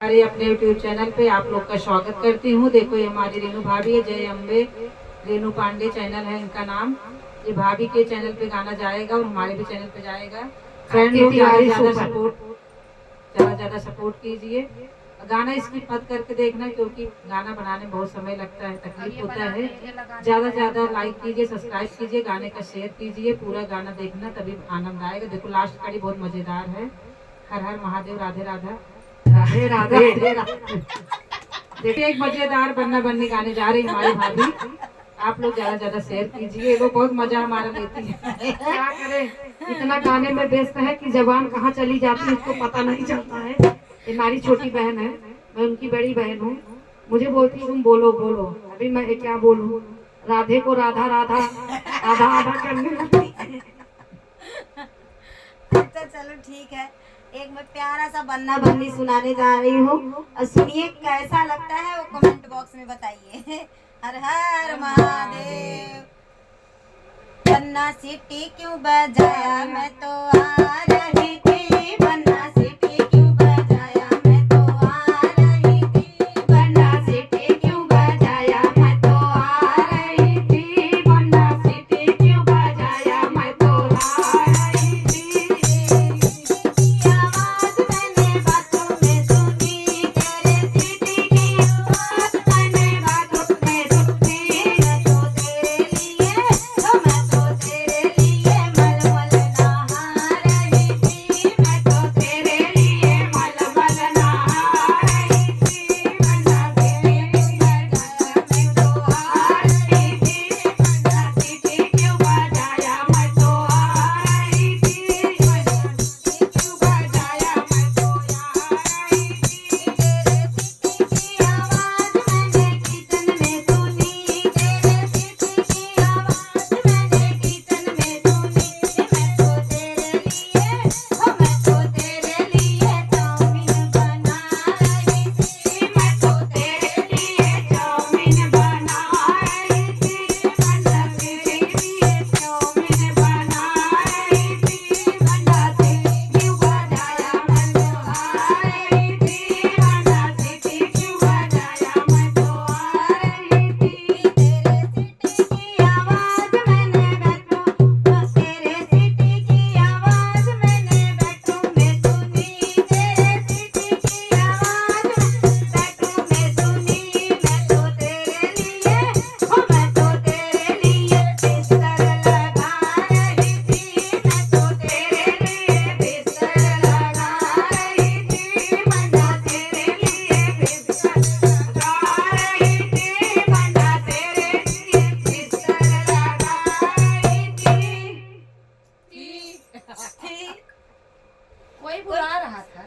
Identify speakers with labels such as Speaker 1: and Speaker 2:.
Speaker 1: हमारे अपने YouTube channel पे आप लोग का स्वागत करती हूँ। देखो ये हमारी रेनू भाभी है, जय अम्बे रेनू पांडे चैनल है इनका नाम। ये भाभी के चैनल पे गाना जाएगा और हमारे भी चैनल पे जाएगा। फ्रेंड लोग ज़्यादा सपोर्ट कीजिए। गाना स्किप मत करके देखना, क्योंकि गाना बनाने में बहुत समय लगता है, तकलीफ होता है। ज़्यादा से ज़्यादा लाइक कीजिए, सब्सक्राइब कीजिए, गाने का शेयर कीजिए, पूरा गाना देखना तभी आनंद आएगा। देखो लास्ट कड़ी बहुत मज़ेदार है। हर हर महादेव, राधे राधा राधे राधे। देखिए एक मजेदार बन्ना बन्नी गाने जा रही हमारी भाभी। आप लोग ज्यादा शेयर कीजिए, वो बहुत मजा हमारा लेती है। क्या करें, इतना गाने में व्यस्त है कि जबान कहाँ चली जाती है उसको पता नहीं चलता है। ये हमारी छोटी बहन है, मैं उनकी बड़ी बहन हूँ। मुझे बोलती तुम बोलो बोलो, अभी मैं क्या बोलूँ। राधे को राधा राधा आधा आधा करने लगती है।
Speaker 2: अच्छा चलो ठीक है, एक मैं प्यारा सा बन्ना बन्नी सुनाने जा रही हूँ और सुनिए कैसा लगता है वो कमेंट बॉक्स में बताइए। हर हर महादेव। बन्ना सिटी क्यों बजाया, मैं तो आ रही थी। बन्ना सिटी क्यों बजाया, मैं तो आ रही थी। बन्ना सिटी क्यों बजाया, मैं तो आ रही थी। बन्ना सिटी क्यों बजाया, मैं तो आ रही थी। की आवाज मैंने बातों में सुनी, तेरे सिटी की आवाज मैंने बातों में सुनी। मैं तो तेरे लिए, मैं तो तेरे लिए मलमल नहा रही थी। मैं तो तेरे लिए मलमल नहा रही थी। बन्ना सिटी क्यों बजाया, मैं तो आ रही थी। बन्ना सिटी क्यों बजाया, मैं तो आ रही थी। बन्ना सिटी क्यों बजाया, मैं तो आ रही थी। तेरे सिटी की आवाज मैंने किचन में सुनी। तेरे सिटी की आवाज मैंने किचन में सुनी। मैं तो तेरे लिए, मैं तो तेरे लिए चाउमीन बना रही थी। मैं तो तेरे लिए चाउमीन बना रही थी। बन्ना सिटी लिए चाउमीन बना रही थी। बन्ना सिटी क्यों बजाया, मैं तो आ रही थी। बन्ना सिटी क्यों बजाया, मैं तो आ रही थी। तेरे सिटी की आवाज मैंने तेरे सिटी की आवाज मैंने बेडरूम में सुनी। तेरे सिटी की आवाज बेडरूम में सुनी। मैं तो तेरे लिए, मैं तो तेरे लिए बिस्तर लगा रही थी। मैं तो तेरे लिए बिस्तर लगा रही थी। बन्ना तेरे लिए बिस्तर लगा रही थी। बन्ना तेरे लिए बिस्तर लगा रही थी। कोई बुला रहा था।